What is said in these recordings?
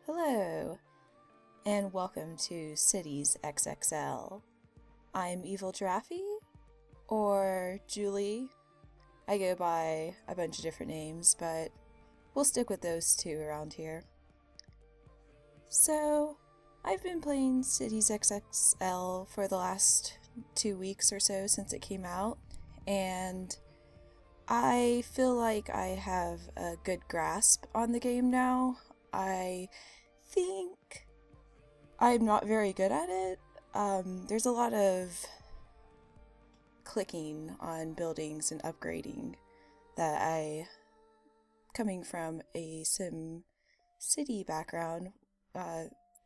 Hello, and welcome to Cities XXL. I'm Evilgiraffey, or Julie. I go by a bunch of different names, but we'll stick with those two around here. So, I've been playing Cities XXL for the last 2 weeks or so since it came out, and I feel like I have a good grasp on the game now. I think I'm not very good at it. There's a lot of clicking on buildings and upgrading that coming from a Sim City background,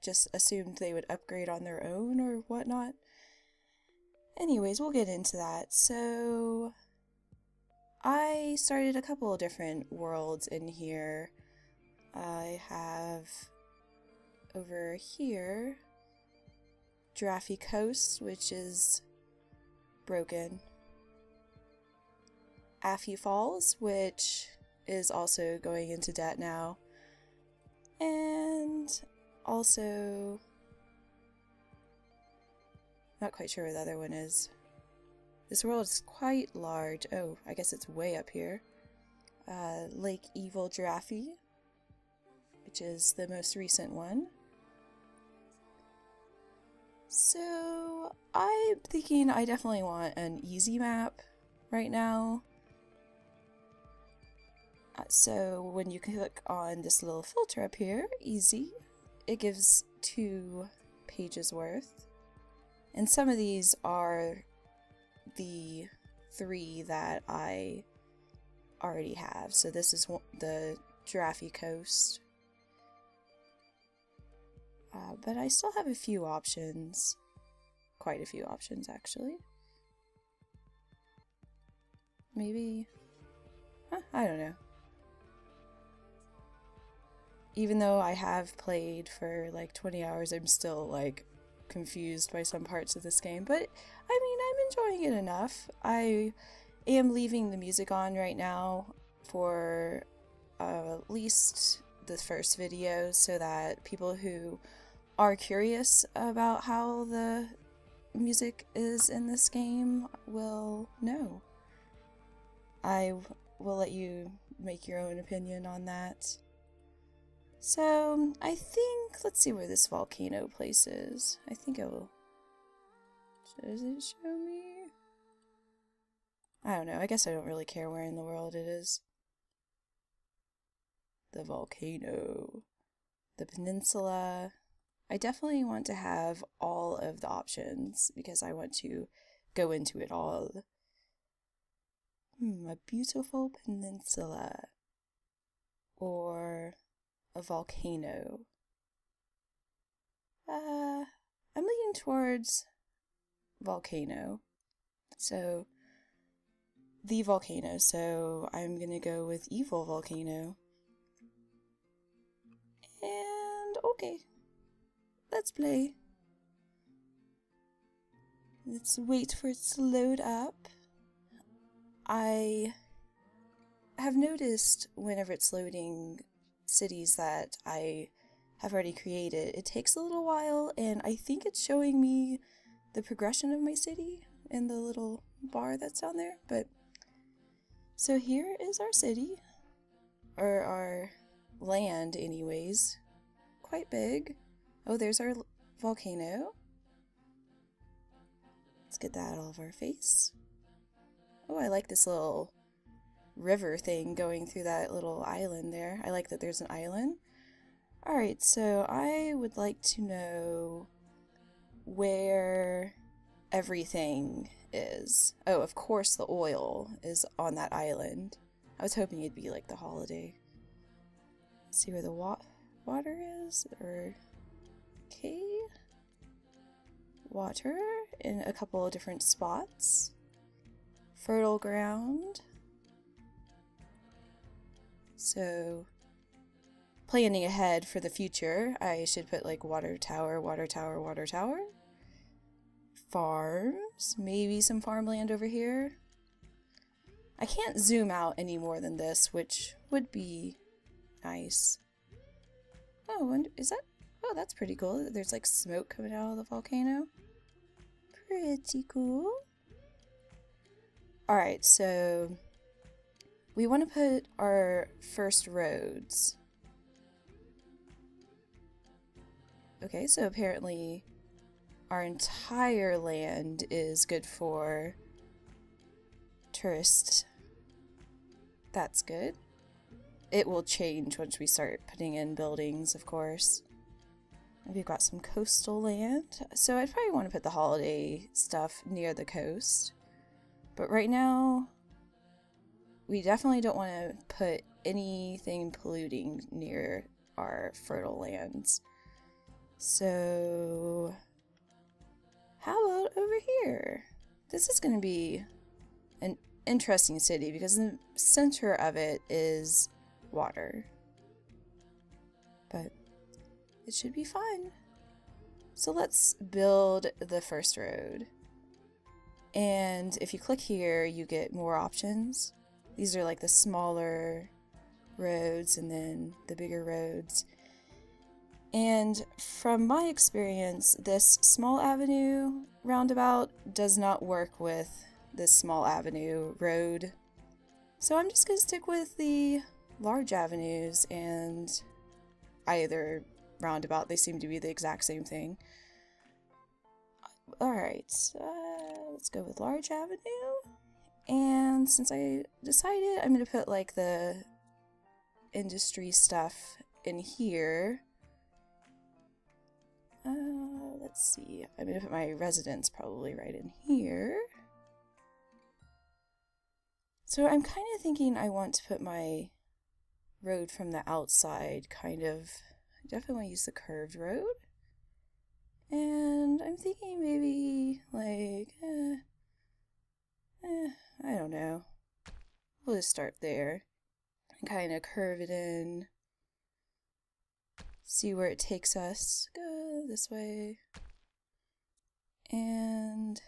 just assumed they would upgrade on their own or whatnot. Anyways, we'll get into that. So, I started a couple of different worlds in here. I have over here Giraffey Coast, which is broken. Affy Falls, which is also going into debt now. And also, not quite sure where the other one is. This world is quite large. Oh, I guess it's way up here. Lake Evilgiraffey, which is the most recent one. So, I'm thinking I definitely want an easy map right now. So, when you click on this little filter up here, easy, it gives 2 pages worth. And some of these are the 3 that I already have. So this is the Giraffey Coast. But I still have a few options. Quite a few options, actually. Maybe... I don't know. Even though I have played for like 20 hours, I'm still like confused by some parts of this game. But, I mean, I'm enjoying it enough. I am leaving the music on right now for at least the first video so that people who are curious about how the music is in this game will know. I will let you make your own opinion on that. So, I think, let's see where this volcano place is. I think it will... Does it show me? I don't know, I guess I don't really care where in the world it is. The volcano. The peninsula. I definitely want to have all of the options because I want to go into it all. A beautiful peninsula. Or a volcano. I'm leaning towards volcano. So, the volcano. So, I'm gonna go with Evil Volcano. And, okay. Let's play. Let's wait for it to load up. I have noticed whenever it's loading cities that I have already created, it takes a little while, and I think it's showing me the progression of my city in the little bar that's down there. But so here is our city, or our land anyways. Quite big. Oh, there's our volcano. Let's get that all of our face. Oh, I like this little river thing going through that little island there. I like that there's an island. Alright, so I would like to know where everything is. Oh, of course the oil is on that island. I was hoping it'd be like the holiday. Let's see where the water is, or... Okay. Water in a couple of different spots. Fertile ground. So, planning ahead for the future, I should put like water tower, water tower, water tower. Farms. Maybe some farmland over here. I can't zoom out any more than this, which would be nice. Oh, is that? Oh, that's pretty cool. There's like smoke coming out of the volcano. Pretty cool. Alright, so we want to put our first roads. Okay, so apparently our entire land is good for tourists. That's good. It will change once we start putting in buildings, of course. We've got some coastal land, so I'd probably want to put the holiday stuff near the coast. But right now, we definitely don't want to put anything polluting near our fertile lands. So, how about over here? This is going to be an interesting city because the center of it is water. But it should be fun. So let's build the first road. And if you click here, you get more options. These are like the smaller roads and then the bigger roads. And from my experience, this small avenue roundabout does not work with this small avenue road. So I'm just going to stick with the large avenues and either roundabout. They seem to be the exact same thing. Alright, let's go with large avenue. And since I decided, I'm going to put like the industry stuff in here. Let's see. I'm going to put my residence probably right in here. So I'm kind of thinking I want to put my road from the outside kind of, I definitely want to use the curved road. And I'm thinking maybe like, I don't know. We'll just start there and kind of curve it in. See where it takes us. Go this way. And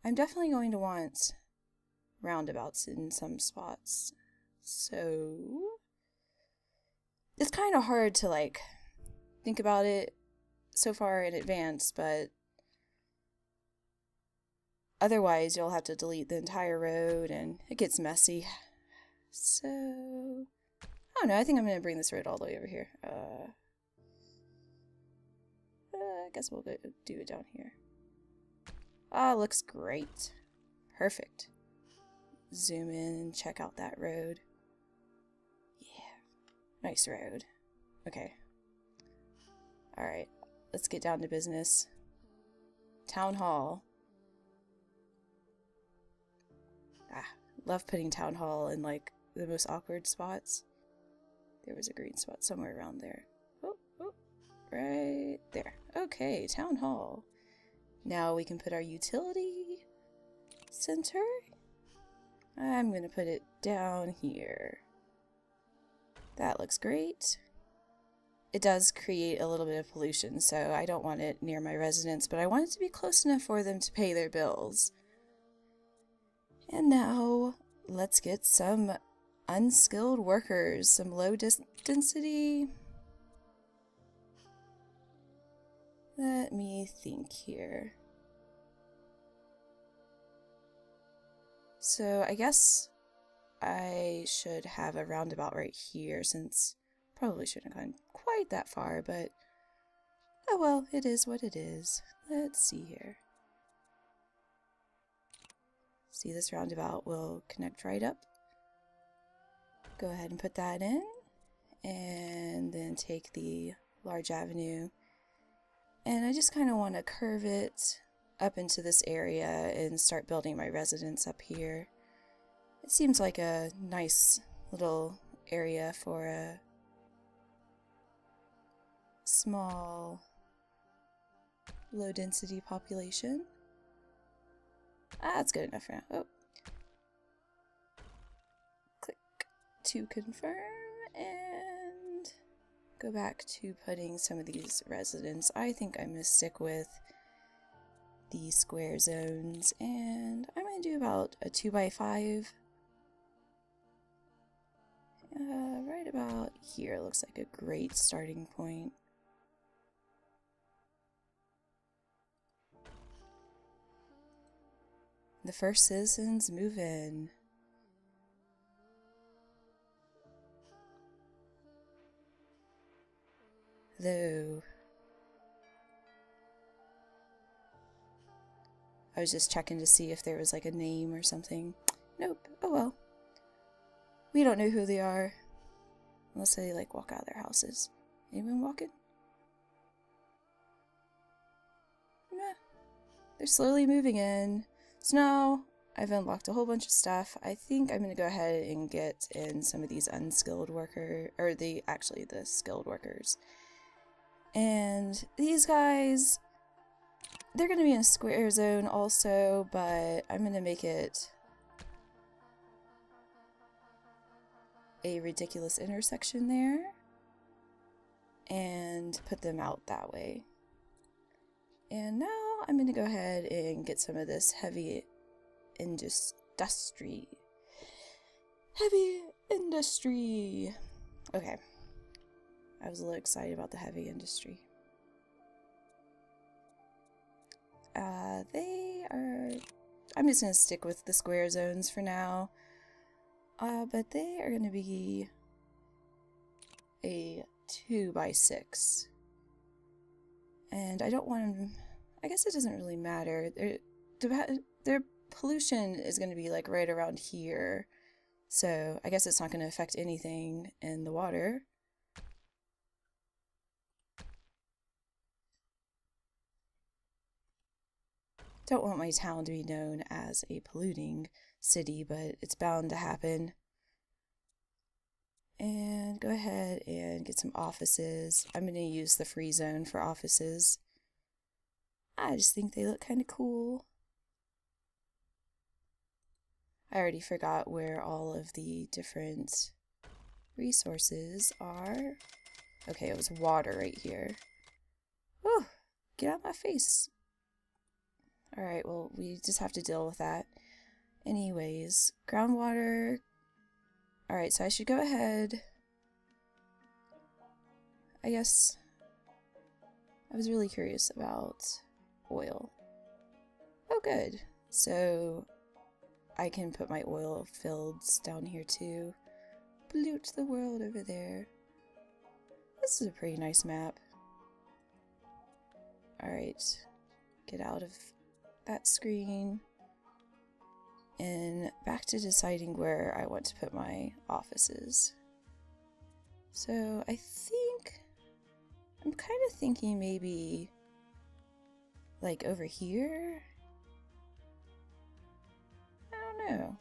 I'm definitely going to want roundabouts in some spots. So it's kind of hard to like think about it so far in advance, but otherwise you'll have to delete the entire road and it gets messy. So I don't know, I think I'm going to bring this road all the way over here. I guess we'll do it down here. Ah, looks great. Perfect. Zoom in and check out that road. Yeah, nice road. Okay. Alright, let's get down to business. Town Hall. Ah, love putting Town Hall in like the most awkward spots. There was a green spot somewhere around there. Oh, right there. Okay, Town Hall. Now we can put our utility center. I'm gonna put it down here. That looks great. It does create a little bit of pollution, so I don't want it near my residence, but I want it to be close enough for them to pay their bills. And now, let's get some unskilled workers, some low density. Let me think here. So I guess I should have a roundabout right here, since probably shouldn't have gone quite that far, but oh well, it is what it is. Let's see here. See, this roundabout will connect right up. Go ahead and put that in, and then take the large avenue. And I just kind of want to curve it up into this area and start building my residence up here. It seems like a nice little area for a small, low-density population. Ah, that's good enough for now. Oh. Click to confirm, and go back to putting some of these residents. I think I'm going to stick with the square zones, and I'm going to do about a 2x5. Right about here looks like a great starting point. The first citizens move in. Though I was just checking to see if there was like a name or something. Nope. Oh well. We don't know who they are. Unless they like walk out of their houses. Anyone walking? Nah. They're slowly moving in. So I've unlocked a whole bunch of stuff. I think I'm gonna go ahead and get in some of these unskilled workers, or the skilled workers. And these guys, they're gonna be in a square zone also, but I'm gonna make it a ridiculous intersection there and put them out that way. And now I'm going to go ahead and get some of this heavy industry. Okay. I was a little excited about the heavy industry. I'm just going to stick with the square zones for now. But they are going to be a 2x6. And I don't want them, I guess it doesn't really matter. Their pollution is going to be like right around here. So I guess it's not going to affect anything in the water. Don't want my town to be known as a polluting city, but it's bound to happen. And go ahead and get some offices. I'm going to use the free zone for offices. I just think they look kind of cool. I already forgot where all of the different resources are. Okay, it was water right here. Whew, get out of my face. Alright, well, we just have to deal with that. Anyways, groundwater. Alright, so I should go ahead. I guess I was really curious about oil. Oh, good. So I can put my oil fields down here too. Pollute the world over there. This is a pretty nice map. Alright, get out of that screen. And back to deciding where I want to put my offices. So I think I'm kind of thinking maybe like over here. I don't know.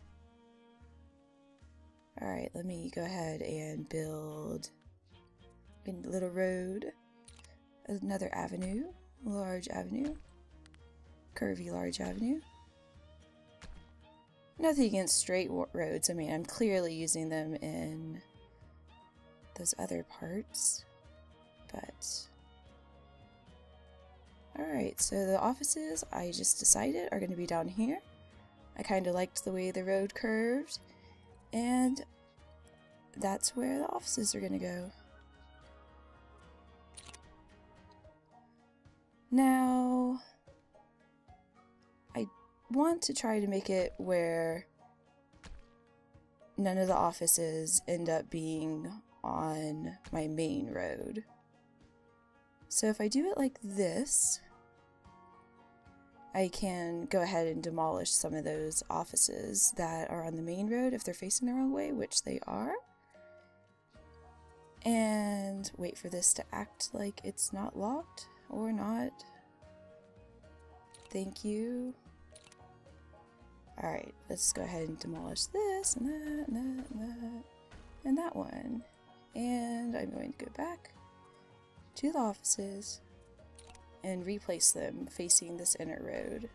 Alright, let me go ahead and build a little road, another avenue, large avenue, curvy large avenue. Nothing against straight roads. I mean, I'm clearly using them in those other parts, but alright, so the offices I just decided are going to be down here. I kind of liked the way the road curved, and that's where the offices are going to go. Now, I want to try to make it where none of the offices end up being on my main road. So if I do it like this, I can go ahead and demolish some of those offices that are on the main road if they're facing the wrong way, which they are. And wait for this to act like it's not locked or not. Thank you. Alright, let's go ahead and demolish this and that and that and that and that one. And I'm going to go back to the offices and replace them facing this inner road.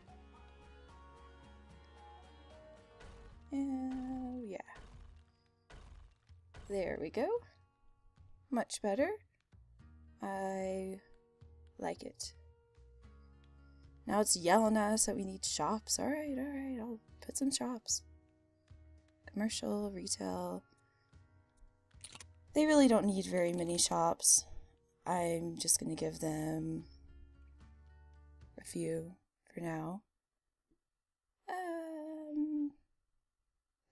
And yeah. There we go. Much better. I like it. Now it's yelling at us that we need shops. Alright, I'll put some shops. Commercial, retail. They really don't need very many shops. I'm just gonna give them a few for now.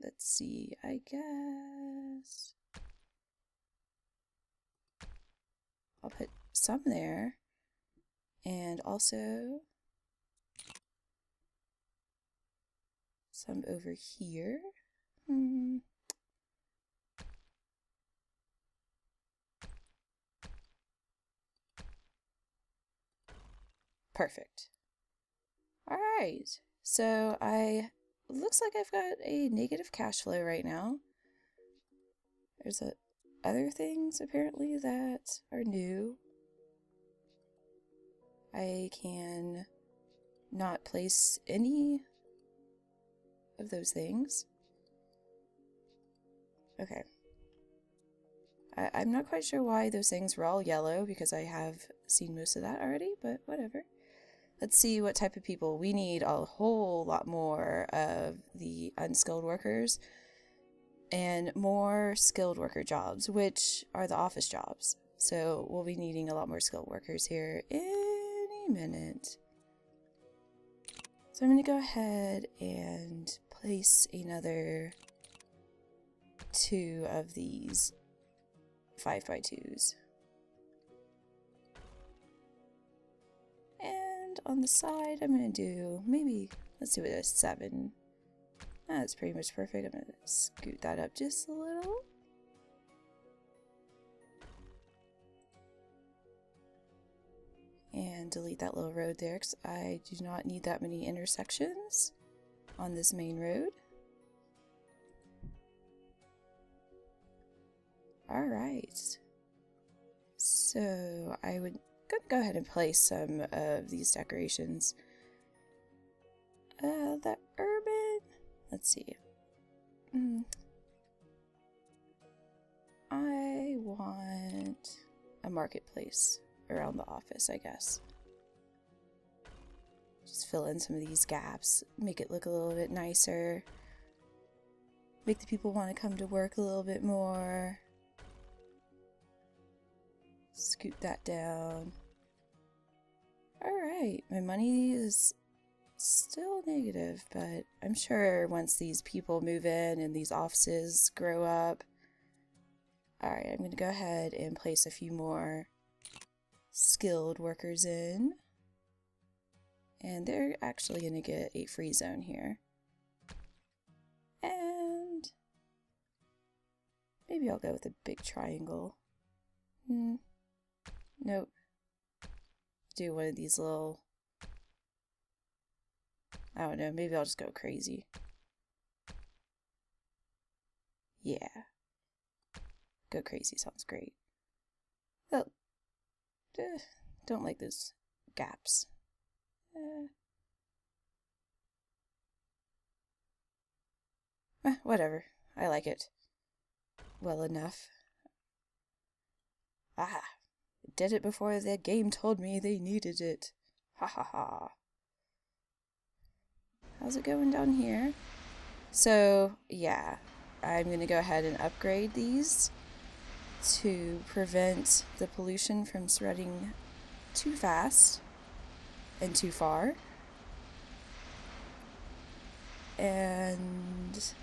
Let's see, I guess I'll put some there, and also some over here. Perfect. Alright, so looks like I've got a negative cash flow right now. There's other things apparently that are new. I can not place any of those things. Okay. I'm not quite sure why those things were all yellow, because I have seen most of that already, but whatever. Let's see what type of people. We need a whole lot more of the unskilled workers and more skilled worker jobs, which are the office jobs. So we'll be needing a lot more skilled workers here any minute. So I'm going to go ahead and place another 2 of these 5x2s. And on the side, I'm going to do maybe, let's do it as 7. That's pretty much perfect. I'm going to scoot that up just a little. And delete that little road there, because I do not need that many intersections on this main road. Alright. So I would go ahead and place some of these decorations. The urban, let's see. I want a marketplace around the office, I guess. Just fill in some of these gaps, make it look a little bit nicer, make the people want to come to work a little bit more. Scoot that down. Alright, my money is still negative, but I'm sure once these people move in and these offices grow up. Alright, I'm going to go ahead and place a few more skilled workers in. And they're actually going to get a free zone here. And maybe I'll go with a big triangle. Nope. Do one of these little, I don't know, maybe I'll just go crazy. Yeah. Go crazy sounds great. Oh. Don't like those gaps. Whatever. I like it well enough. Ah. Did it before the game told me they needed it. Ha ha ha. How's it going down here? So, yeah, I'm going to go ahead and upgrade these to prevent the pollution from spreading too fast and too far. And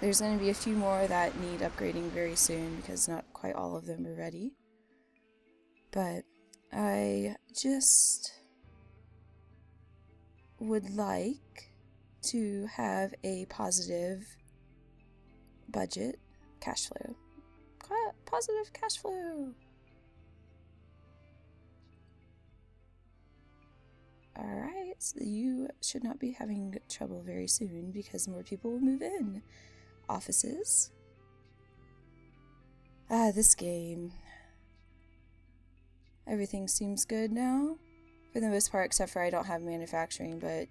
there's going to be a few more that need upgrading very soon because not quite all of them are ready. But I just would like to have a positive budget cash flow. Positive cash flow. Alright, so you should not be having trouble very soon because more people will move in. Offices. This game. Everything seems good now, for the most part, except for I don't have manufacturing, but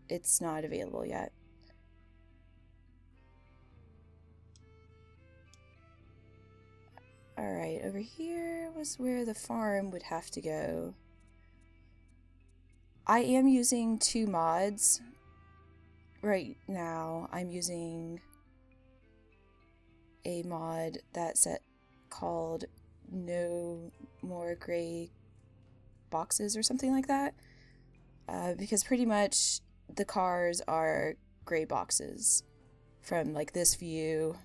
it's not available yet. Alright, over here was where the farm would have to go. I am using 2 mods right now. I'm using a mod that's called No More Gray Boxes or something like that. Because pretty much the cars are gray boxes from like this view,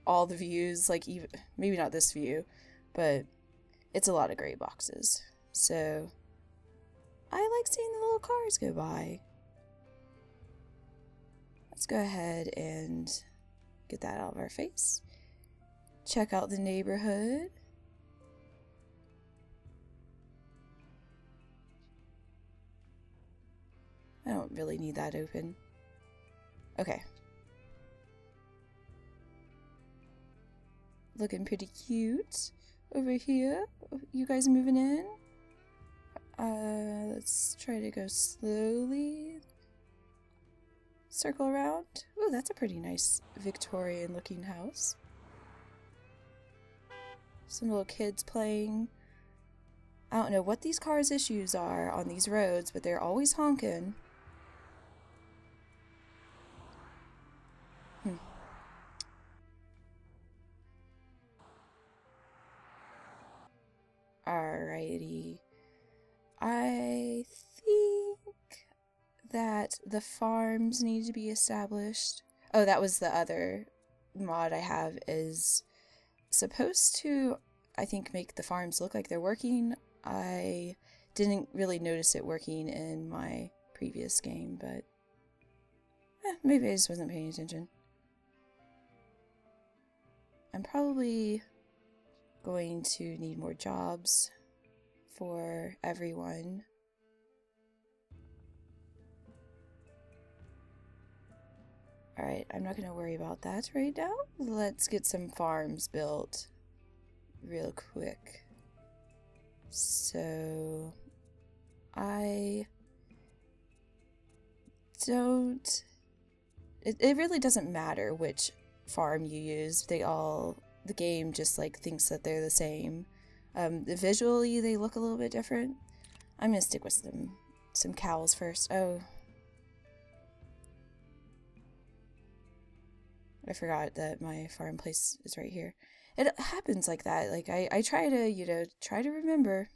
all the views, like even maybe not this view, but it's a lot of gray boxes. So I like seeing the little cars go by. Let's go ahead and get that out of our face. Check out the neighborhood. I don't really need that open. Okay. Looking pretty cute over here. You guys moving in? Let's try to go slowly. Circle around. Ooh, that's a pretty nice Victorian looking house. Some little kids playing. I don't know what these cars' issues are on these roads, but they're always honking. Alrighty. I think that the farms need to be established. Oh, that was the other mod I have, is supposed to, I think, make the farms look like they're working. I didn't really notice it working in my previous game, but maybe I just wasn't paying attention. I'm probably going to need more jobs for everyone. Alright, I'm not going to worry about that right now. Let's get some farms built real quick. So, I don't... It really doesn't matter which farm you use. The game just like thinks that they're the same. Visually, they look a little bit different. I'm gonna stick with some cows first. Oh. I forgot that my farm place is right here. It happens like that. Like, I try to, try to remember.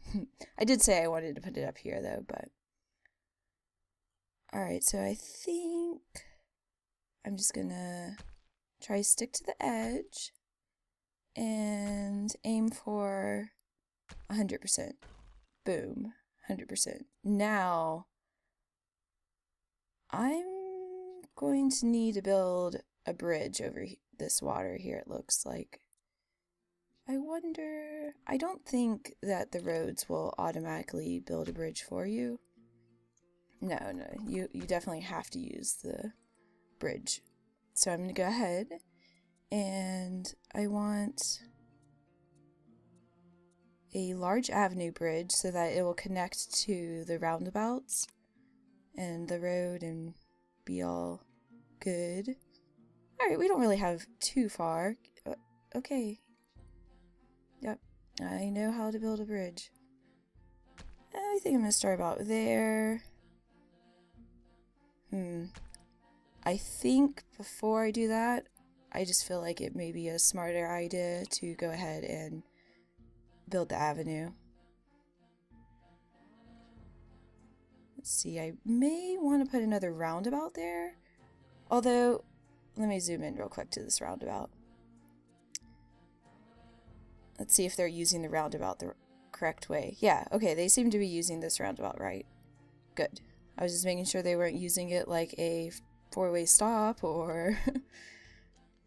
I did say I wanted to put it up here, though, but... Alright, so I think I'm just gonna try to stick to the edge and aim for 100%. Boom. 100%. Now, I'm going to need to build a bridge over this water here, it looks like. I wonder... I don't think that the roads will automatically build a bridge for you. No, you definitely have to use the bridge. So I'm going to go ahead and I want a large avenue bridge so that it will connect to the roundabouts and the road and be all good. Alright, we don't really have too far. Okay. Yep, I know how to build a bridge. I think I'm going to start about there. I think before I do that, I just feel like it may be a smarter idea to go ahead and build the avenue. Let's see, I may want to put another roundabout there. Although, let me zoom in real quick to this roundabout. Let's see if they're using the roundabout the correct way. Yeah, okay, they seem to be using this roundabout right. Good. I was just making sure they weren't using it like a four-way stop or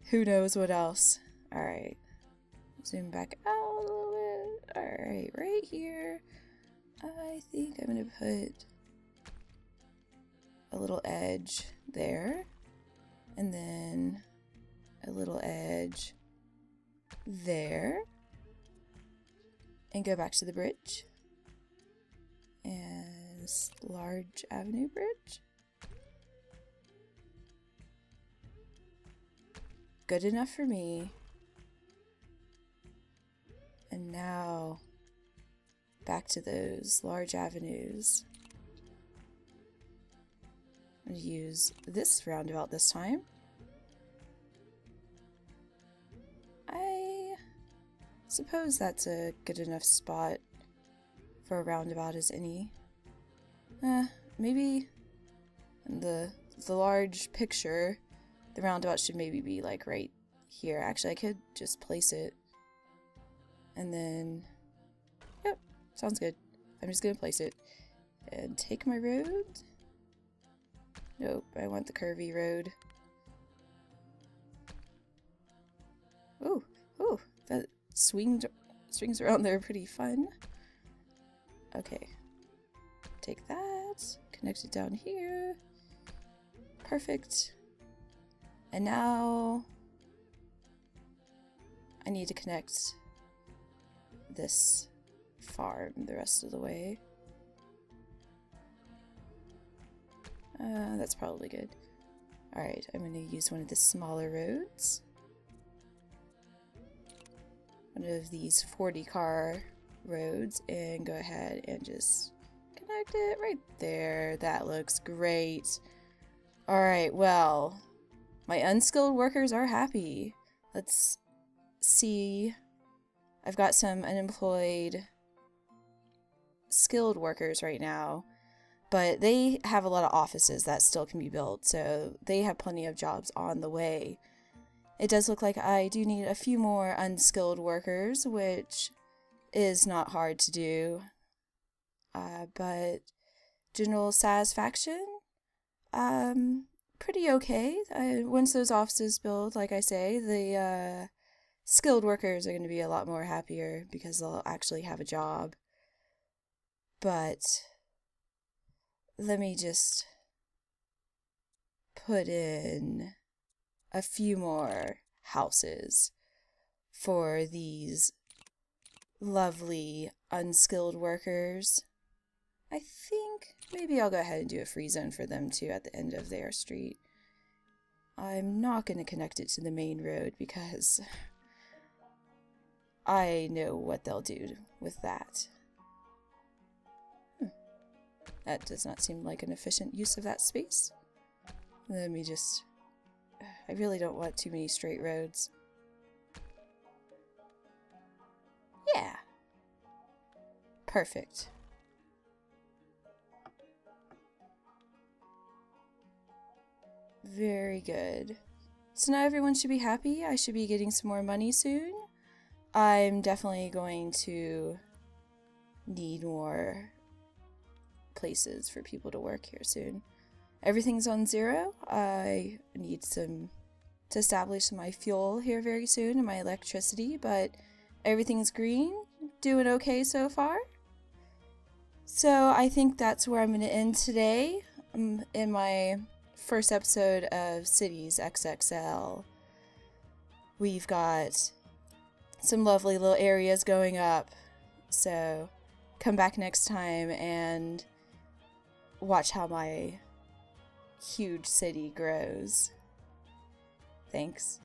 who knows what else. Alright. Zoom back out a little bit. Alright, right here. I think I'm going to put a little edge there. And then a little edge there. And go back to the bridge. And this large avenue bridge. Good enough for me. And now back to those large avenues. I'm going to use this roundabout this time. I suppose that's a good enough spot for a roundabout as any. Maybe in the large picture, the roundabout should maybe be like right here. Actually, I could just place it. And then, yep, sounds good. I'm just gonna place it. And take my road. Nope, I want the curvy road. Ooh, ooh, that swings around there are pretty fun. Okay, take that, connect it down here. Perfect. And now I need to connect this farm the rest of the way. That's probably good. Alright, I'm going to use one of the smaller roads. One of these 40-car roads, and go ahead and just connect it right there. That looks great. Alright, well, my unskilled workers are happy. Let's see. I've got some unemployed skilled workers right now, but they have a lot of offices that still can be built, so they have plenty of jobs on the way. It does look like I do need a few more unskilled workers, which is not hard to do, but general satisfaction, pretty okay. Once those offices build, like I say, the skilled workers are going to be a lot more happier because they'll actually have a job. But let me just put in a few more houses for these lovely unskilled workers. I think maybe I'll go ahead and do a free zone for them too at the end of their street. I'm not going to connect it to the main road because I know what they'll do with that. That does not seem like an efficient use of that space. Let me just... I really don't want too many straight roads. Yeah. Perfect. Very good. So now everyone should be happy. I should be getting some more money soon. I'm definitely going to need more places for people to work here soon. Everything's on 0. I need to establish my fuel here very soon and my electricity, but everything's green. Doing okay so far. So I think that's where I'm going to end today in my first episode of Cities XXL. We've got some lovely little areas going up, so come back next time and watch how my huge city grows. Thanks.